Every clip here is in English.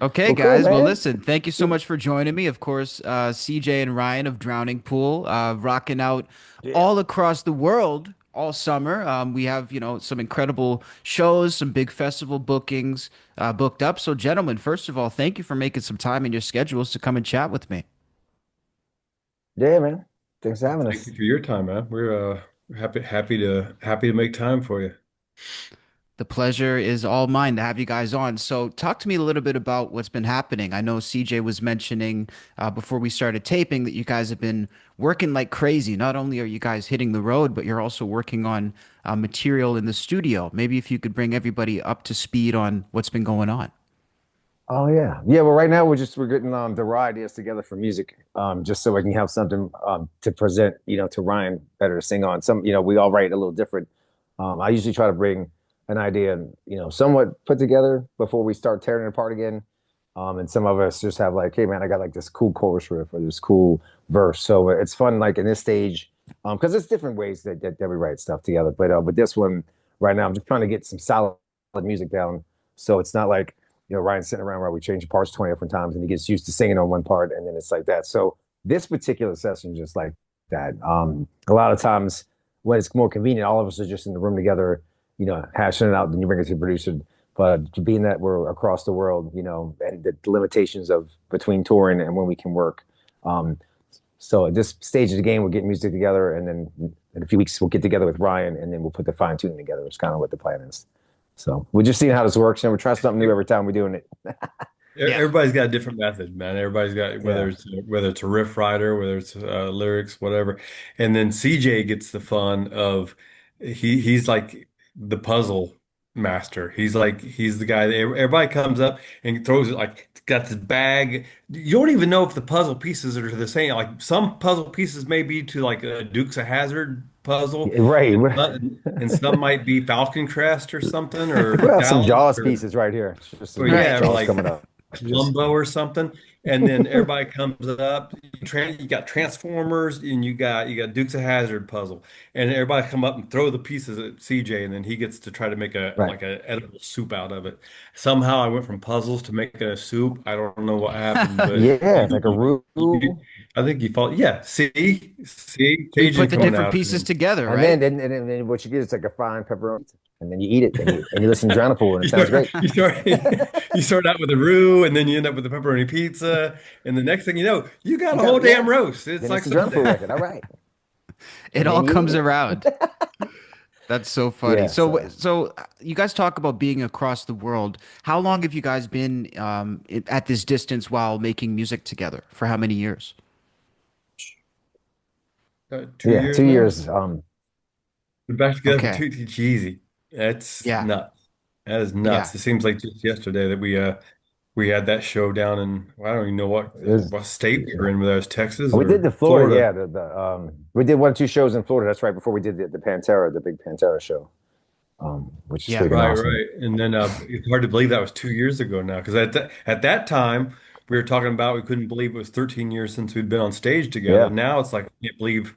Okay, Well, cool, guys. Well, man. listen, thank you so much for joining me. Of course, CJ and Ryan of Drowning Pool, rocking out Yeah. all across the world all summer. We have, some incredible shows, some big festival bookings booked up. So, gentlemen, first of all, thank you for making some time in your schedules to come and chat with me. Yeah, man. Thanks for having Thank us. you for your time, man. We're happy to make time for you. The pleasure is all mine to have you guys on. So, talk to me a little bit about what's been happening. I know CJ was mentioning before we started taping that you guys have been working like crazy. Not only are you guys hitting the road, but you're also working on material in the studio. Maybe if you could bring everybody up to speed on what's been going on. Oh yeah. Yeah, well right now we're getting the raw ideas together for music. Just so we can have something to present, to Ryan better to sing on. We all write a little different. I usually try to bring an idea, somewhat put together before we start tearing it apart again. And some of us just have like, hey man, I got like this cool chorus riff or this cool verse. So it's fun like in this stage, because it's different ways that we write stuff together. But with this one right now, I'm just trying to get some solid music down. So it's not like Ryan's sitting around where we change parts 20 different times and he gets used to singing on one part and then it's like that. So this particular session just like that. A lot of times when it's more convenient, all of us are just in the room together, hashing it out, then you bring it to the producer. But being that we're across the world, and the limitations of between touring and when we can work. Um, so at this stage of the game, we're getting music together, and then in a few weeks we'll get together with Ryan, and then we'll put the fine tuning together. It's kind of what the plan is. So we're just seeing how this works, and we're trying something new every time we're doing it. Yeah. Everybody's got a different method, man. Everybody's got Yeah. whether it's a riff writer, whether it's lyrics, whatever. And then CJ gets the fun of he's like the puzzle master. He's the guy that everybody comes up and throws it like got this bag. You don't even know if the puzzle pieces are the same. Like some puzzle pieces may be to like a Dukes of Hazzard puzzle, Right. and some might be Falcon Crest or something or We have some Dallas Jaws or pieces right here. Just or some yeah, Right. or Jaws like coming up. Just Columbo or something, and then everybody comes up. You got Transformers, and you got Dukes of Hazzard puzzle, and everybody come up and throw the pieces at CJ, and then he gets to try to make a right. like a edible soup out of it. Somehow I went from puzzles to making a soup. I don't know what happened, but Yeah, it's like a roux. I think you fall. Yeah, see, We put Cajun the coming different out. pieces together, And right? then what you get is like a fine pepperoni, and then you eat it, and you listen to Drown Pool, and it You sounds start, great. you start, you start out with a roux, and then you end up with a pepperoni pizza, and the next thing you know, you got You a whole got damn yeah. roast. It's Then it's like the Drown Pool Sunday. record. All right, It and all then you eat comes it. around. That's so funny. Yeah. So you guys talk about being across the world. How long have you guys been at this distance while making music together? For how many years? 2 Yeah, years 2 years. now. We're back together for Okay. two. Cheesy. That's Yeah. nuts. That is Yeah. nuts. It seems like just yesterday that we had that show down in I don't even know It was, what state we were yeah. in, whether it was Texas We did or the Florida, Florida. yeah. We did 1 or 2 shows in Florida. That's right before we did the Pantera, the big Pantera show, which is Yeah. freaking Right, awesome. right. And then it's hard to believe that was 2 years ago now, because at that time we were talking about we couldn't believe it was 13 years since we'd been on stage together. Yeah, Now it's like I can't believe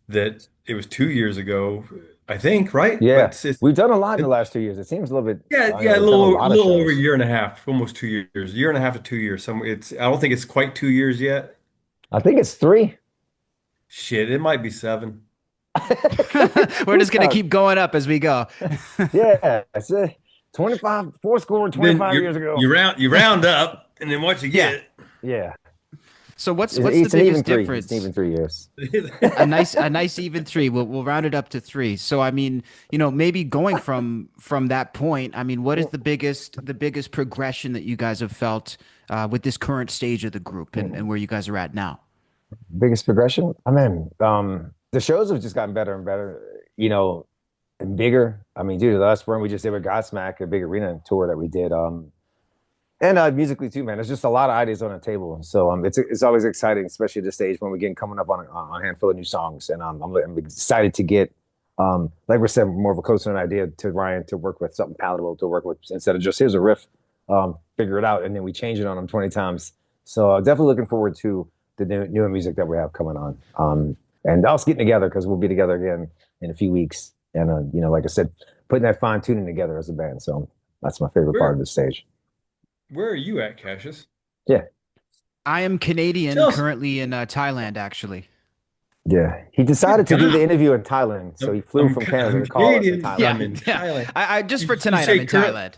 that it was 2 years ago. I think, right? But yeah. We've done a lot in the it, last 2 years. It seems a little bit. yeah, I yeah, know we've done a a lot of little over a shows. year and a half, almost 2 years, year and a half to 2 years. Some it's I don't think it's quite 2 years yet. I think it's three. Shit, it might be seven. We're Who's just gonna count? keep going up as we go. Yeah, it's a 25, four score Then 25 years ago. you round up, and then what you Yeah. get. Yeah, So what's the it's an even biggest three. It's an difference? even 3 years. A nice even three. We'll round it up to three. So I mean, maybe going from that point, I mean, what is the biggest progression that you guys have felt with this current stage of the group and where you guys are at now? Biggest progression? I mean, the shows have just gotten better and better, and bigger. I mean, dude, the last run we just did with Godsmack, a big arena tour that we did. And musically too, man. There's just a lot of ideas on the table. So it's always exciting, especially at this stage when we're getting coming up on a handful of new songs. And I'm excited to get, like we said, more of a closer idea to Ryan to work with something palatable to work with instead of just here's a riff, figure it out, and then we change it on them 20 times. So definitely looking forward to the newer music that we have coming on. And us getting together because we'll be together again in a few weeks. And like I said, putting that fine tuning together as a band. So that's my favorite part Where of the stage. Where are you at, Cassius? Yeah, I am Canadian, Tell us. currently in Thailand, actually. yeah. He decided to do God, the interview in Thailand, so he flew from Canada I'm to call us in Canadian. Yeah, Thailand. I'm in yeah. Thailand. I just for You tonight, I'm say in current, Thailand.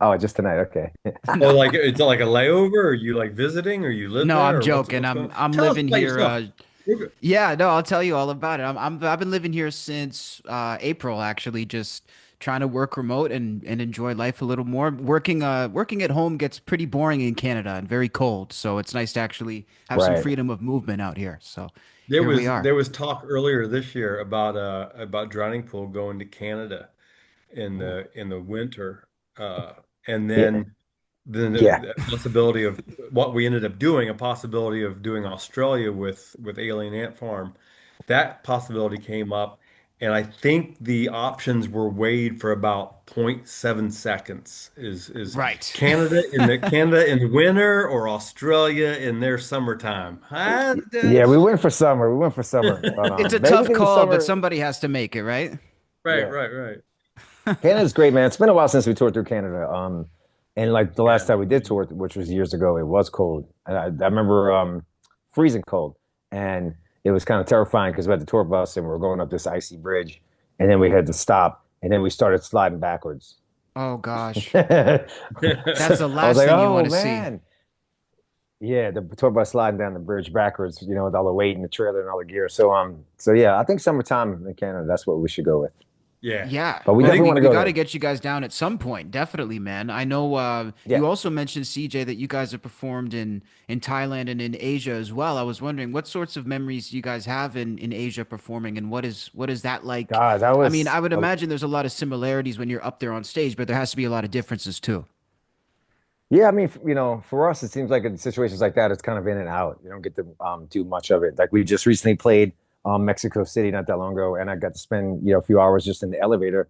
Oh, just tonight. Okay. or No, like it's like a layover? Or you like visiting, or you live no, I'm there, or joking. what's I'm going? I'm Tell us living about here. yourself. We're good. Yeah, no, I'll tell you all about it. I've been living here since April, actually, just trying to work remote and enjoy life a little more. Working at home gets pretty boring in Canada and very cold, so it's nice to actually have some Right. freedom of movement out here. So There here we was are. there was talk earlier this year about drowning pool going to Canada Ooh. in the winter, and Yeah. then Yeah. the possibility of what we ended up doing, a possibility of doing Australia with Alien Ant Farm. That possibility came up, and I think the options were weighed for about point 0.7 seconds. Is Right. Canada in the winter or Australia in their summertime? Yeah, we went for summer. We went for summer, but It's a maybe tough because the call, but summer. somebody has to make it, right? Yeah, Right. Canada's great, man. It's been a while since we toured through Canada. And like the Yeah, last time we did tour, which was years ago, it was cold. And I remember freezing cold, and it was kind of terrifying because we had the tour bus and we were going up this icy bridge, and then we had to stop, and then we started sliding backwards. Oh gosh. That's So the I was last like, thing you want oh to see. man. Yeah, the tour bus sliding down the bridge backwards, with all the weight and the trailer and all the gear. So yeah, I think summertime in Canada, that's what we should go with. yeah. Yeah. But we Well, I definitely we want to we go got to there. get you guys down at some point. Definitely, man. I know Yeah. you also mentioned CJ that you guys have performed in Thailand and in Asia as well. I was wondering what sorts of memories you guys have in Asia performing and what is that like? God, that I mean, was I would imagine there's a lot of similarities when you're up there on stage, but there has to be a lot of differences too. yeah, I mean, for us, it seems like in situations like that, it's kind of in and out. You don't get to do much of it. Like we just recently played Mexico City not that long ago, and I got to spend, a few hours just in the elevator,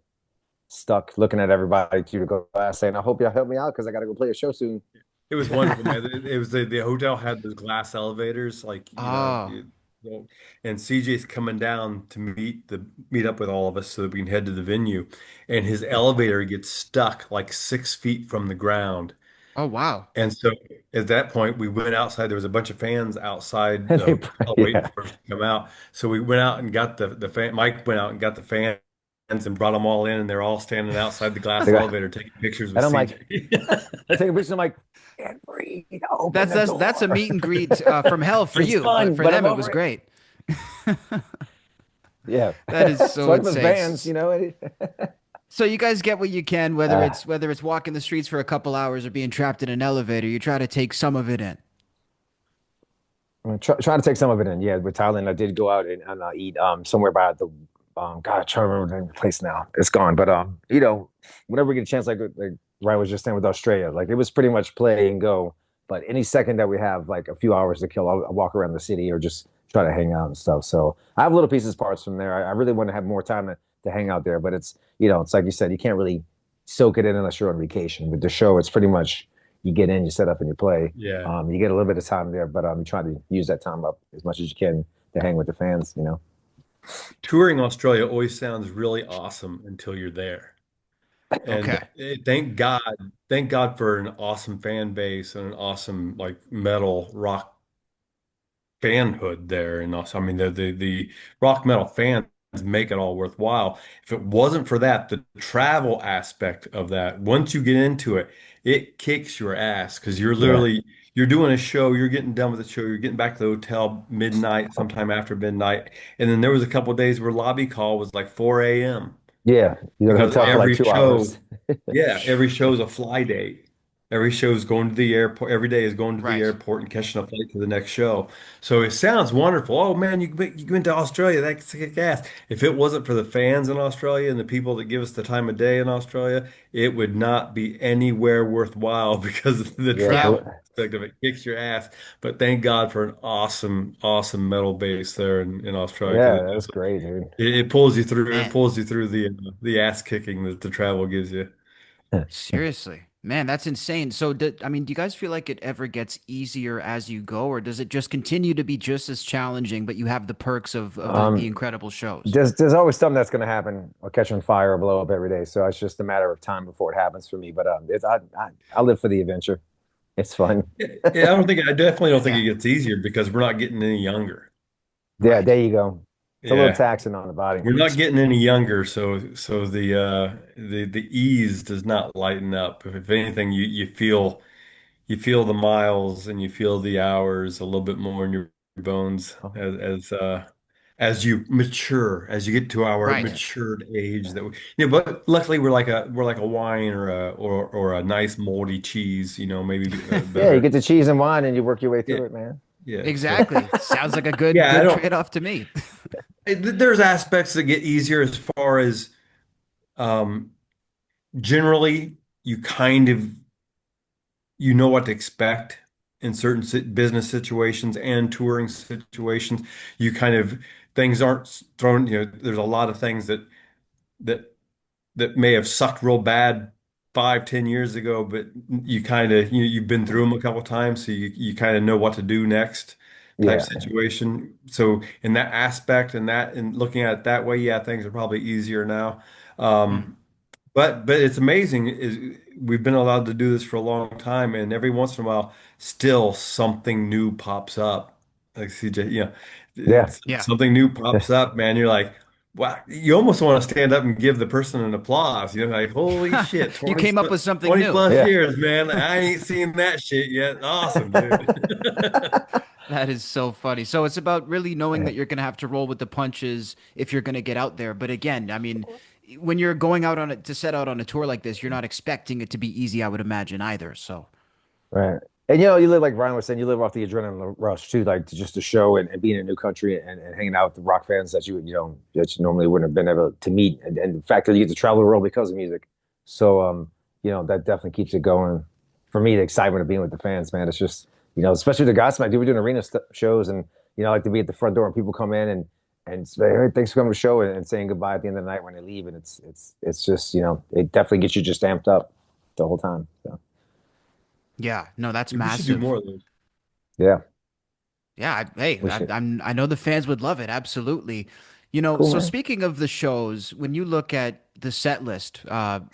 stuck looking at everybody through the glass, saying, I hope y'all help me out because I got to go play a show soon. It was wonderful, man. It was the hotel had those glass elevators, like Oh, well, and CJ's coming down to meet up with all of us so that we can head to the venue, and his elevator gets stuck like 6 feet from the ground. oh wow. And so at that point, we went outside. There was a bunch of fans outside And the they, hotel waiting yeah. for us to come out. So we went out and got the fan. Mike went out and got the fans and brought them all in, and they're all standing outside the They glass got, elevator taking pictures with and I'm like, CJ. taking pictures. I'm like, can't breathe. Open That's the that's that's a door. meet and greet from hell for It's you, but fun, for but I'm them it was over it. great. Yeah. That is So so like with insane. Vans, So you guys get what you can, whether uh, it's walking the streets for a couple hours or being trapped in an elevator. You try to take some of it in. I'm try to take some of it in. Yeah, with Thailand, I did go out and eat somewhere by the God, I try to remember the name of the place now. It's gone, but whenever we get a chance, like Ryan was just saying with Australia, like it was pretty much play and go. But any second that we have like a few hours to kill, I'll walk around the city or just try to hang out and stuff. So I have little pieces, parts from there. I really want to have more time to hang out there, but it's like you said, you can't really soak it in unless you're on vacation. With the show, it's pretty much you get in, you set up, and you play. Yeah. You get a little bit of time there, but you try to use that time up as much as you can to hang with the fans. Touring Australia always sounds really awesome until you're there. And Okay. thank God for an awesome fan base and an awesome like metal rock fanhood there. And also, I mean, the rock metal fans make it all worthwhile. If it wasn't for that, the travel aspect of that, once you get into it, it kicks your ass because Yeah, you're doing a show, you're getting done with the show, you're getting back to the hotel midnight, sometime after midnight, and then there was a couple of days where lobby call was like 4 a.m. yeah. You go to the because hotel for like every 2 hours. show, yeah, every show is a fly date. Every show is going to the airport. Every day is going to the Right. airport and catching a flight to the next show. So it sounds wonderful. Oh man, you went to Australia. That's kick ass. If it wasn't for the fans in Australia and the people that give us the time of day in Australia, it would not be anywhere worthwhile because the Yeah, Yeah. travel aspect of it kicks your ass. But thank God for an awesome metal base there in Australia because yeah, that's great, dude. it pulls you through. It Man, pulls you through the ass kicking that the travel gives you. seriously. Man, that's insane. So, I mean, do you guys feel like it ever gets easier as you go, or does it just continue to be just as challenging, but you have the perks of the Um, incredible shows? there's always something that's going to happen or catch on fire or blow up every day. So it's just a matter of time before it happens for me. But I live for the adventure. It's fun. Yeah, I definitely don't think it Yeah, gets easier because we're not getting any younger. Yeah, right. there you go. It's a little Yeah. taxing on the body. We're not getting any younger, so the ease does not lighten up. If anything, you feel the miles and you feel the hours a little bit more in your bones Oh, as you mature, as you get to our Right. yeah. matured age that we, but luckily we're like a wine or a nice moldy cheese, maybe Yeah, you better. get the cheese and wine and you work your way Yeah, through it, man. yeah. So Exactly. Sounds like a good yeah, I good don't. trade-off to me. There's aspects that get easier as far as um, generally you kind of you know what to expect in certain business situations and touring situations. You kind of things aren't thrown, there's a lot of things that that may have sucked real bad 5, 10 years ago, but you kind of you've been through them a couple times, so you kind of know what to do next type Yeah. situation. So in that aspect and looking at it that way, yeah, things are probably easier now. Hmm. Um, but it's amazing is we've been allowed to do this for a long time, and every once in a while, still something new pops up. Like CJ, Yeah. it's Yeah. something new pops up, man. You're like, wow, you almost want to stand up and give the person an applause. Like, holy shit, You came up with something 20 new. plus Yeah. years, man. I ain't seen that shit yet. Awesome, dude. That is so funny. So it's about really knowing that you're going to have to roll with the punches if you're going to get out there. But again, I mean, when you're going out on it to set out on a tour like this, you're not expecting it to be easy, I would imagine either. So, Right. And you live like Ryan was saying, you live off the adrenaline rush too, like just to show and being in a new country and hanging out with the rock fans that that you normally wouldn't have been able to meet. And the fact that you get to travel the world because of music. So that definitely keeps it going. For me, the excitement of being with the fans, man, it's just, especially the guys, man, we were doing arena shows and like to be at the front door and people come in and say, hey, thanks for coming to the show and saying goodbye at the end of the night when they leave. And it's just, it definitely gets you just amped up the whole time. So yeah, no, that's We should do massive. more of those. yeah, Yeah, hey, we should. I know the fans would love it. Absolutely. Cool, So man. speaking of the shows, when you look at the set list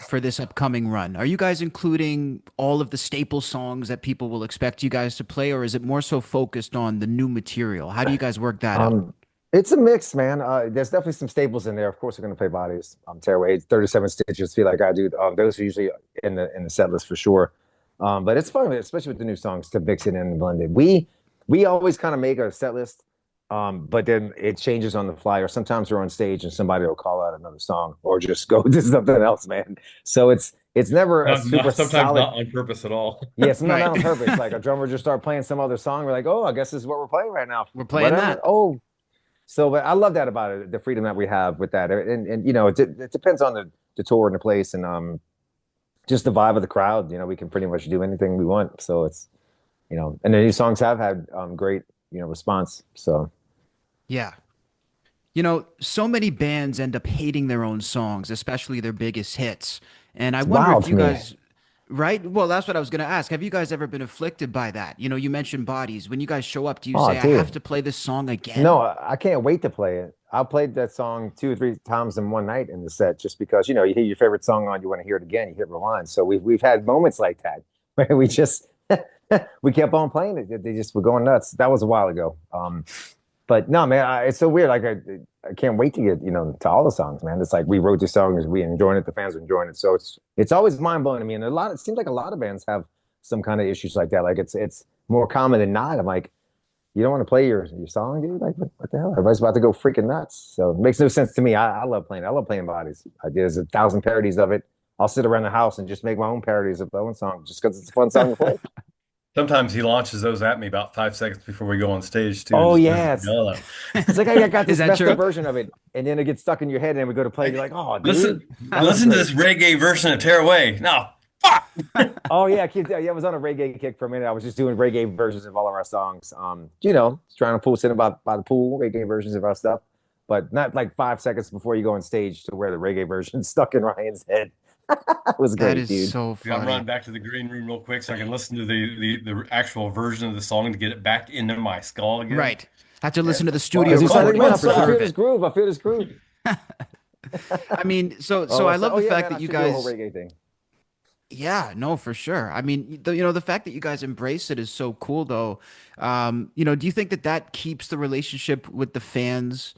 for this upcoming run, are you guys including all of the staple songs that people will expect you guys to play, or is it more so focused on the new material? How do you guys work that out? Um, it's a mix, man. There's definitely some staples in there. Of course, we're gonna play bodies. Tearaway, 37 stitches, feel like I do. Those are usually in the set list for sure. But it's fun, especially with the new songs, to mix it in and blend it. We always kind of make a set list, but then it changes on the fly. Or sometimes we're on stage and somebody will call out another song, or just go to something else, man. So it's never a super Sometimes solid. not on purpose at all. Yeah, sometimes Right. not on purpose. Like a drummer just start playing some other song. We're like, oh, I guess this is what we're playing right now. We're playing Whatever. that. Oh, so, but I love that about it, the freedom that we have with that, and it depends on the tour and the place, and just the vibe of the crowd. We can pretty much do anything we want. So and the new songs have had great response. So Yeah. So many bands end up hating their own songs, especially their biggest hits. And I it's wonder wild if to you me. guys, right? Well, that's what I was going to ask. Have you guys ever been afflicted by that? You mentioned bodies. When you guys show up, do you Oh, say, I have dude, to play this song no, again? I can't wait to play it. I played that song 2 or 3 times in one night in the set, just because you hear your favorite song on, you want to hear it again, you hit rewind. So we've had moments like that where we just we kept on playing it. They just were going nuts. That was a while ago. But no, man, it's so weird. Like I can't wait to get to all the songs, man. It's like we wrote these songs, we enjoying it, the fans are enjoying it. So it's always mind blowing to me. And it seems like a lot of bands have some kind of issues like that. Like it's more common than not. I'm like, you don't want to play your song, dude? Like what the hell? Everybody's about to go freaking nuts. So it makes no sense to me. I love playing. I love playing bodies. There's 1,000 parodies of it. I'll sit around the house and just make my own parodies of my own song just because it's a fun song to play. Sometimes he launches those at me about 5 seconds before we go on stage too, and Oh just pisses yeah, me all out. it's like I got Is this that messed up true? version of it, and then it gets stuck in your head, and we go to play. You're like, oh, dude, Listen, that was listen to great. this reggae version of Tear Away. No, fuck. Oh yeah, yeah, I was on a reggae kick for a minute. I was just doing reggae versions of all of our songs. Trying to pull us in about by the pool, reggae versions of our stuff, but not like 5 seconds before you go on stage to where the reggae version stuck in Ryan's head. That was That great, is dude. so Dude, I'm running funny. back to the green room real quick so I can listen to the actual version of the song to get it back into my skull again. Right. Have to Yeah, listen to it's the fun, studio Because you sound like, recording man, fun to I stuff. feel preserve this it. groove. I feel this groove. I mean, so Oh, I what's that? love Oh the yeah, fact man, that I you should do a whole guys, reggae thing. yeah, no, for sure. I mean, the fact that you guys embrace it is so cool, though. Do you think that that keeps the relationship with the fans,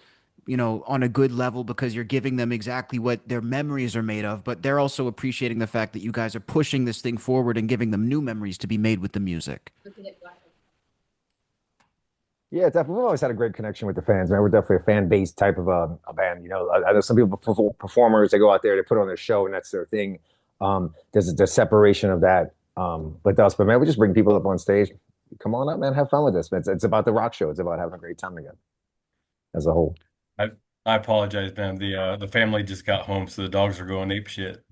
on a good level because you're giving them exactly what their memories are made of, but they're also appreciating the fact that you guys are pushing this thing forward and giving them new memories to be made with the music. Yeah, definitely. We've always had a great connection with the fans, man. We're definitely a fan base type of a band. I know some people, performers, they go out there, they put on their show, and that's their thing. There's a separation of that with us, but man, we just bring people up on stage. Come on up, man. Have fun with this. It's about the rock show. It's about having a great time together as a whole. I I apologize, man. The family just got home, so the dogs are going ape shit.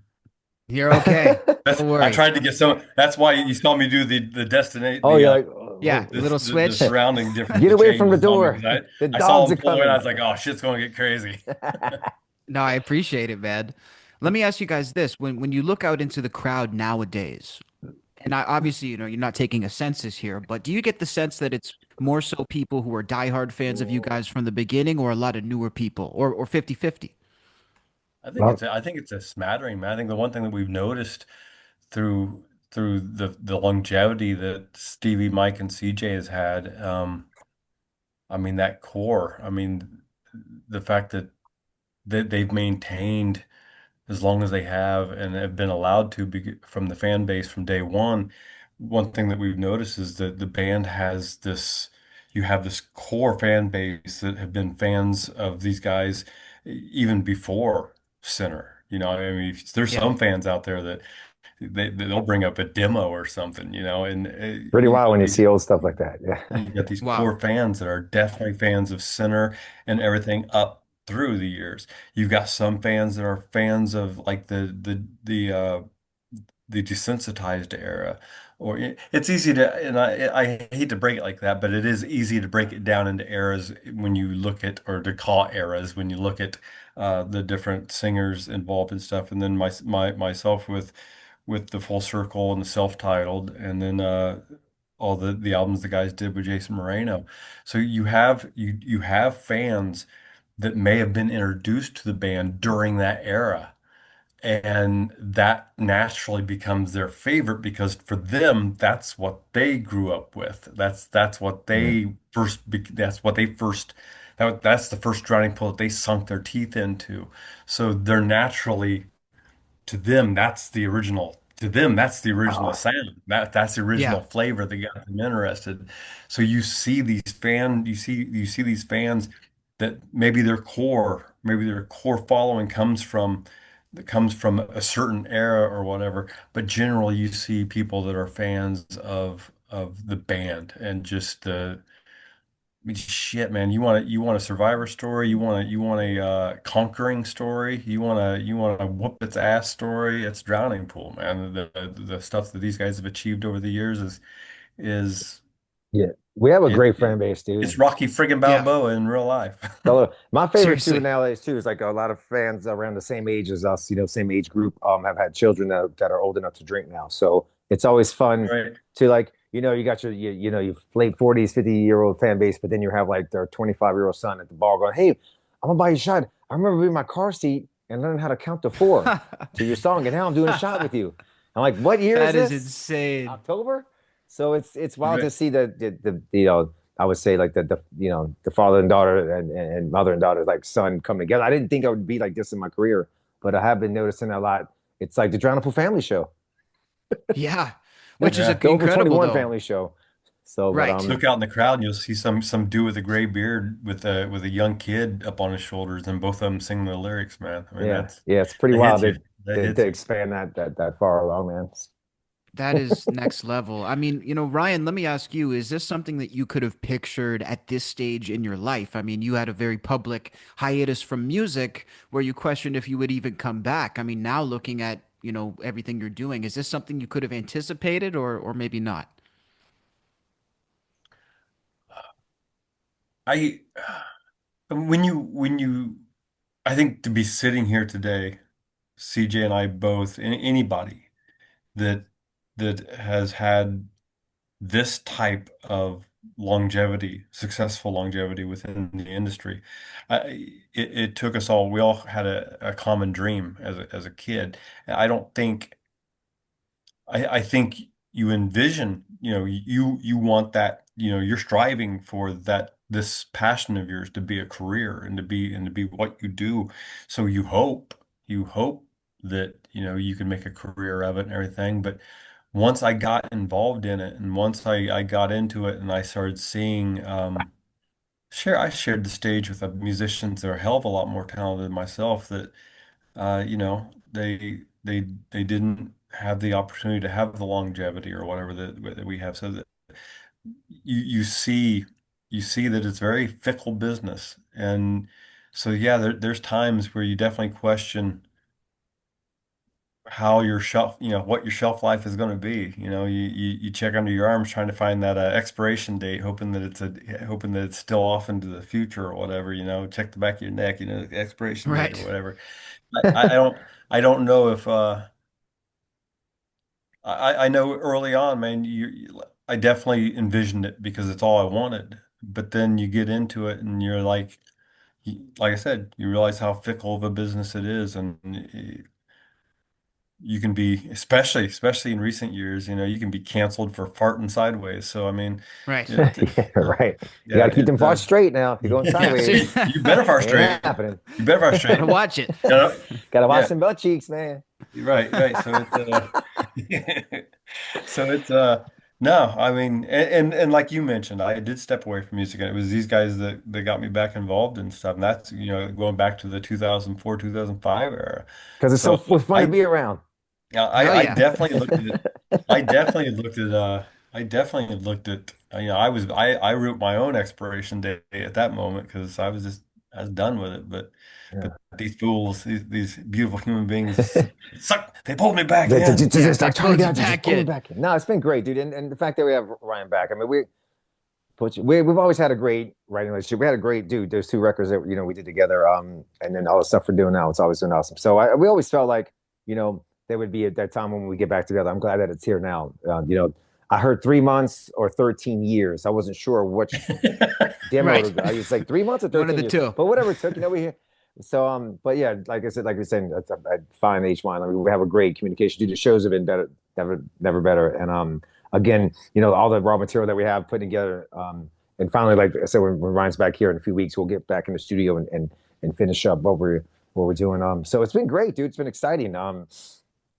You're okay. That's Don't I worry. tried to get some. That's why you saw me do the destinate Oh, the you're like, Yeah, little the switch. surrounding get different away from the changes on me door. because The I saw dogs them are pull away. And I coming. was like, oh shit's going to get crazy. No, I appreciate it, man. Let me ask you guys this. When you look out into the crowd nowadays, and obviously, you're not taking a census here, but do you get the sense that it's more so people who are diehard fans of you guys from the beginning or a lot of newer people or 50-50? Well, I think it's a smattering, man. I think the one thing that we've noticed through the longevity that Stevie, Mike, and CJ has had, I mean that core. I mean the fact that they've maintained as long as they have and have been allowed to be from the fan base from day one. One thing that we've noticed is that the band has this, you have this core fan base that have been fans of these guys even before Center. I mean, there's Yeah. some fans out there that they'll bring up a demo or something, and pretty you wild got when you these see old stuff like that. Yeah. you got these Wow. core fans that are definitely fans of Sinner and everything up through the years. You've got some fans that are fans of like the desensitized era. Or it's easy to, and I hate to break it like that, but it is easy to break it down into eras when you look at, or to call eras when you look at the different singers involved and stuff. And then myself with the Full Circle and the self-titled, and then all the albums the guys did with Jason Moreno. So you have fans that may have been introduced to the band during that era. And that naturally becomes their favorite because for them, that's what they grew up with. That's what Yeah. they first. That's what they first. That's the first drowning pool that they sunk their teeth into. So they're naturally, to them that's the original Oh, sound, that's the original Yeah. flavor that got them interested. So you see these fans that maybe their core following comes from a certain era or whatever, but generally you see people that are fans of the band and just I mean, shit, man. You want a survivor story. You want a conquering story. You want a whoop its ass story. It's Drowning Pool, man. The stuff that these guys have achieved over the years is yeah. We have a it, great it fan base, it's dude. Rocky friggin' Yeah. Balboa in real life. So my favorite too Seriously. nowadays too is like a lot of fans around the same age as us, same age group, have had children that are old enough to drink now. So it's always fun Right. to like, you got your late 40s, 50-year-old fan base, but then you have like their 25-year-old son at the bar going, "Hey, I'm gonna buy you a shot. I remember being in my car seat and learning how to count to four to your song, and now I'm doing a shot with you." I'm like, "What year is That is this? insane. October?" So it's wild to Right. see the I would say like the father and daughter and mother and daughter like son come together. I didn't think I would be like this in my career, but I have been noticing a lot. It's like the Drown Family Show, Yeah. Which is Yeah. the Over incredible 21 though. Family Show. So, but Right. Look out in the crowd and you'll see some dude with a gray beard with a young kid up on his shoulders, and both of them sing the lyrics, man. I mean, yeah, it's pretty that wild hits you. That to hits you. expand that far along, man. That is next level. I mean, Ryan, let me ask you, is this something that you could have pictured at this stage in your life? I mean, you had a very public hiatus from music where you questioned if you would even come back. I mean, now looking at, everything you're doing, is this something you could have anticipated or maybe not? I when you I think to be sitting here today CJ and I both, anybody that has had this type of longevity, successful longevity within the industry. It took us all, we all had a common dream as a kid. I don't think, I think you envision, you want that, you're striving for that, this passion of yours to be a career and to be what you do. So you hope that, you can make a career of it and everything. But once I got involved in it and once I got into it and I started seeing, I shared the stage with musicians that are a hell of a lot more talented than myself that they didn't have the opportunity to have the longevity or whatever that we have. So that you see that it's very fickle business. And so yeah, there's times where you definitely question how your shelf, what your shelf life is going to be. You check under your arms trying to find that expiration date, hoping that it's still off into the future or whatever. Check the back of your neck, the expiration date or Right. whatever. I don't know if I know early on, man, I definitely envisioned it because it's all I wanted. But then you get into it and you're like I said, you realize how fickle of a business it is, and you can be, especially in recent years, you can be canceled for farting sideways. So I mean, Right. it, Yeah, right. You got yeah, to keep them farts straight now. If you're going Yeah. sideways, you better fart ain't straight. happening. You better fart Gotta straight. watch it. You know? Got to watch Yeah. them butt cheeks, man. Right, right. So it's so it's no, I mean, and like you mentioned, I did step away from music and it was these guys that got me back involved and stuff. And that's, going back to the 2004, 2005 era. Because it's so So fun to I be around. Oh I yeah. definitely looked at it. I definitely looked at, I wrote my own expiration date at that moment because I was done with it. But Yeah. these fools, these beautiful human beings they pulled me back in. Yeah, Just they start trying to pulled get you out there. Just back pull me in. back in. No, it's been great, dude. And the fact that we have Ryan back. I mean, we've always had a great writing relationship. We had a great dude. There's two records that we did together. And then all the stuff we're doing now, it's always been awesome. So we always felt like there would be at that time when we get back together. I'm glad that it's here now. I heard 3 months or 13 years. I wasn't sure which demo to Right. go. I was like 3 months or One of 13 the years, two. but whatever it took, we here. So but yeah, like I said, like we are saying, I find H1. I mean, we have a great communication. Dude, the shows have been better, never better. And again, all the raw material that we have put together. And finally, like I said, when Ryan's back here in a few weeks, we'll get back in the studio and finish up what we're doing. So it's been great, dude. It's been exciting.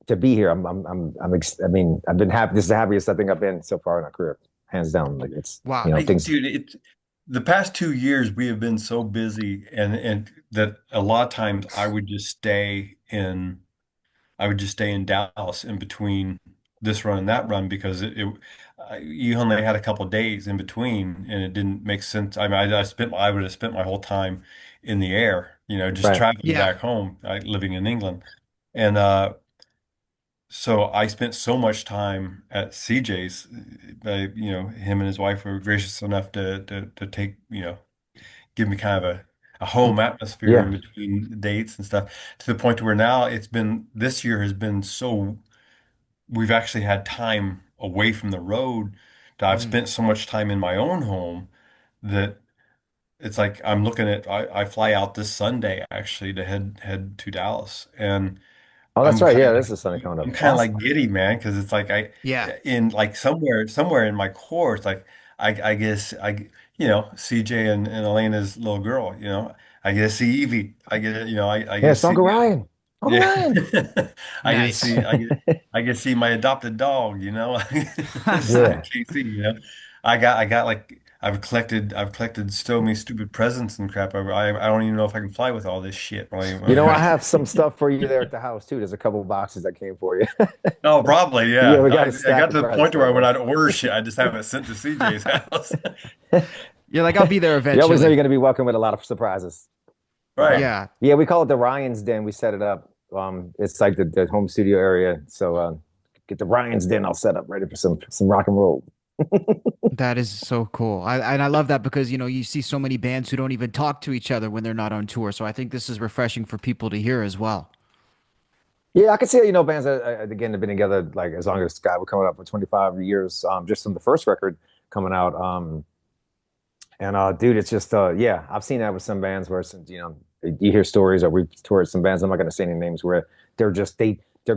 To be here. I mean, I've been happy. This is the happiest I think I've been so far in my career, hands down. Like it's, Wow. things. Dude, the past 2 years we have been so busy and that a lot of times I would just stay in Dallas in between this run and that run because you only had a couple of days in between and it didn't make sense. I mean, I would have spent my whole time in the air, just Right. traveling Yeah. back home, living in England. And so I spent so much time at CJ's. Him and his wife were gracious enough to take, give me kind of a home atmosphere in Yeah. between dates and stuff to the point to where now this year has been so we've actually had time away from the road that I've Mm. spent so much time in my own home that it's like I'm looking at I fly out this Sunday actually to head to Dallas and Oh, that's I'm right. kind Yeah, of this is Sunday coming up. I'm kind of Awesome. like giddy, man, because it's like Yeah. in like somewhere in my core, it's like I guess CJ and Elena's little girl, I get to see Evie, I get Yeah, to it's see Uncle Ryan. Uncle yeah, Ryan. I get to Nice. see I get to see my adopted dog, Yeah. Casey, I got like I've collected so many stupid presents and crap. I don't even know if I can fly with all this shit. I Right. have some stuff for you there at the house too. There's a couple of boxes that came for you. Oh, probably, Yeah, yeah. we got a I stack got of to the presents point for where when everybody. I'd order shit, I just have it sent to CJ's house. You're like, I'll be there You always know you're eventually. going to be welcome with a lot of surprises. Right. Yeah. Yeah, we call it the Ryan's Den. We set it up. It's like the home studio area. So get the Ryan's Den all set up, ready for some rock and roll. That is so cool. And I love that because, you see so many bands who don't even talk to each other when they're not on tour. So I think this is refreshing for people to hear as well. Yeah, I can see, bands that again have been together like as long as Scott were coming up for 25 years, just from the first record coming out. And dude, it's just yeah, I've seen that with some bands where since you hear stories or we've toured some bands. I'm not gonna say any names where they're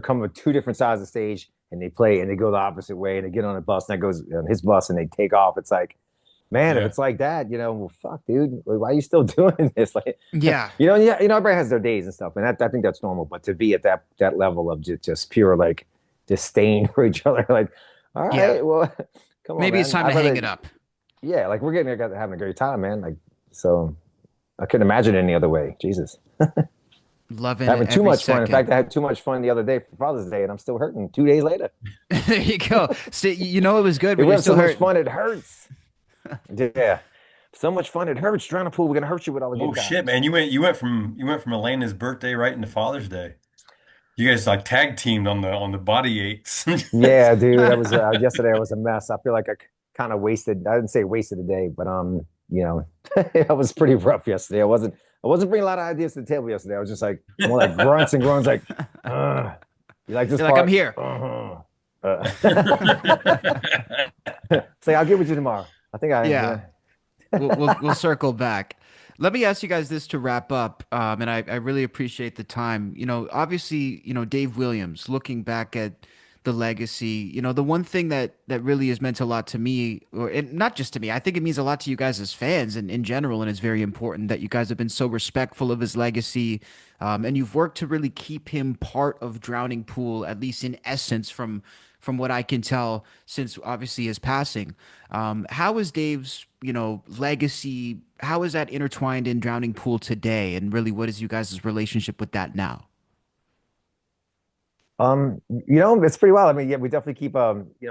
coming with two different sides of the stage and they play and they go the opposite way and they get on a bus and that goes on his bus and they take off. It's like, man, if Yeah. it's like that, well, fuck, dude, why are you still doing this? Like, Yeah. yeah, everybody has their days and stuff, and I think that's normal. But to be at that level of just pure like disdain for each other, like, all Yeah. right, well, come on, Maybe it's man, time to I'd hang it rather, up. yeah, like we're getting having a great time, man. Like, so I couldn't imagine it any other way. Jesus, Loving it having too every much fun. In second. fact, I had too much fun the other day for Father's Day, and I'm still hurting 2 days later. There you go. See, it was good, but We you're have so still much hurting. fun, it hurts. Yeah, so much fun, it hurts. Trying to pool, we're gonna hurt you with all the Oh good shit, times. man! You went from Elena's birthday right into Father's Day. You guys like tag teamed on the body aches. Yeah, dude, that was yesterday. I was a mess. I feel like I kind of wasted. I didn't say wasted a day, but it was pretty rough yesterday. I wasn't bringing a lot of ideas to the table yesterday. I was just like more like grunts and groans, like, you like this You're like, I'm part? here. Uh-huh. Say, I'll get with you tomorrow. I think Yeah. yeah. We'll circle back. Let me ask you guys this to wrap up, and I really appreciate the time. Obviously, Dave Williams, looking back at the legacy, the one thing that really has meant a lot to me, or and not just to me, I think it means a lot to you guys as fans and in general, and it's very important that you guys have been so respectful of his legacy, and you've worked to really keep him part of Drowning Pool, at least in essence, from what I can tell, since obviously his passing. How is Dave's, legacy? How is that intertwined in Drowning Pool today? And really, what is you guys' relationship with that now? It's pretty wild. I mean, yeah, we definitely keep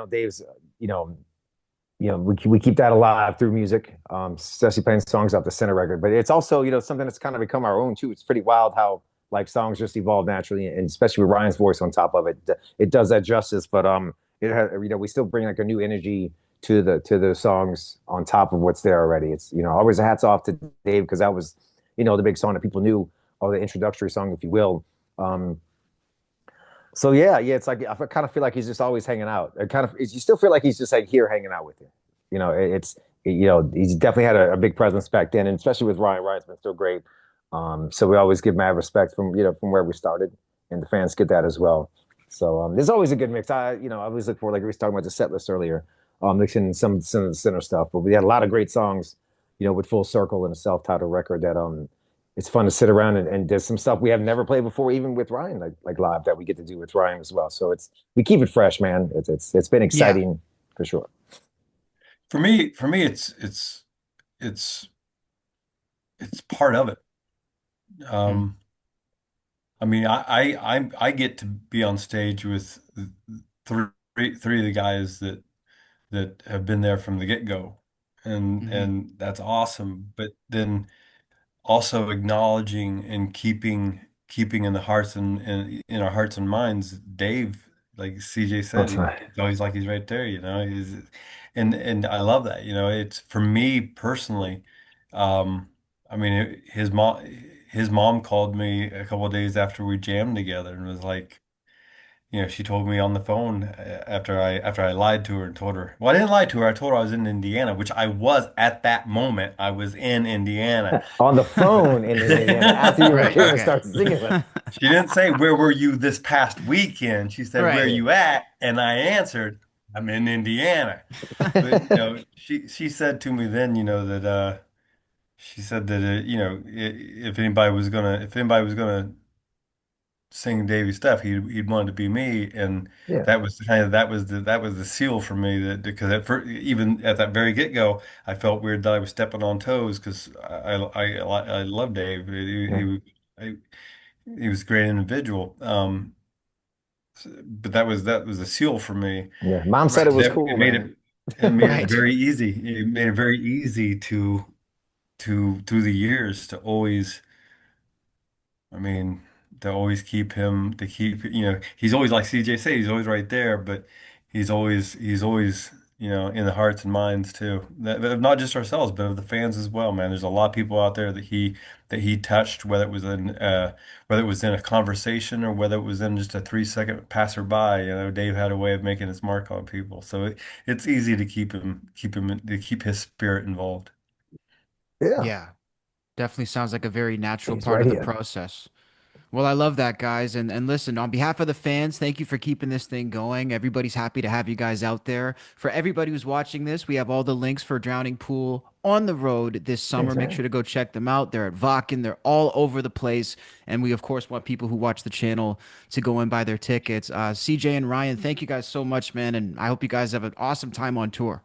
Dave's we keep that alive through music, especially playing songs off the center record. But it's also, something that's kind of become our own too. It's pretty wild how like songs just evolve naturally, and especially with Ryan's voice on top of it, it does that justice. But it has, we still bring like a new energy to the songs on top of what's there already. It's always a hats off to Dave because that was the big song that people knew, or the introductory song, if you will. Um, so yeah, it's like I kind of feel like he's just always hanging out. It kind of you still feel like he's just like here hanging out with you. He's definitely had a big presence back then, and especially with Ryan. Ryan's been still great. So we always give mad respect from where we started, and the fans get that as well. So there's always a good mix. I always look for, like we were talking about the set list earlier, mixing some of the center stuff. But we had a lot of great songs, with Full Circle and a self-titled record that it's fun to sit around and there's some stuff we have never played before, even with Ryan, like live, that we get to do with Ryan as well. So we keep it fresh, man. It's been Yeah, exciting for sure. For me, it's it's part of it. mm, Um, I mean, I get to be on stage with three of the guys that have been there from the get-go, and hmm that's awesome. But then also acknowledging and keeping in the hearts and in our hearts and minds, Dave, like CJ said, That's right. it's always like he's right there, and I love that. It's for me personally. I mean, his mom called me a couple of days after we jammed together and was like, she told me on the phone after I lied to her and told her, well, I didn't lie to her. I told her I was in Indiana, which I was at that moment. I was in Indiana. On the phone in Indiana after you right. came and Okay. started singing with. She didn't say, where were you this past weekend? She said, where are Right. Yeah, you at? And I answered, I'm in Indiana. But she said to me then, that she said that if anybody was gonna sing Davy stuff, he'd want it to be me, and yeah, that was the seal for me, that because even at that very get-go, I felt weird that I was stepping on toes because I love Dave. yeah, He was a great individual. But that was a seal for me. yeah. Mom said it Right. was That cool, man. it made it Right. very easy. It made it very easy to through the years to always, I mean, to keep, he's always like CJ said, he's always right there, but he's always in the hearts and minds too. That not just ourselves, but of the fans as well, man. There's a lot of people out there that he touched, whether it was in a conversation or whether it was in just a 3 second passerby. Dave had a way of making his mark on people, so it's easy to keep his spirit involved. Yeah, Yeah, definitely sounds like a very natural he's part right of the here. process. Well, I love that, guys. And listen, on behalf of the fans, thank you for keeping this thing going. Everybody's happy to have you guys out there. For everybody who's watching this, we have all the links for Drowning Pool on the road this summer. Thanks, Make man. sure to go check them out. They're at Vakken. They're all over the place. And we, of course, want people who watch the channel to go and buy their tickets. CJ and Ryan, thank you guys so much, man. And I hope you guys have an awesome time on tour.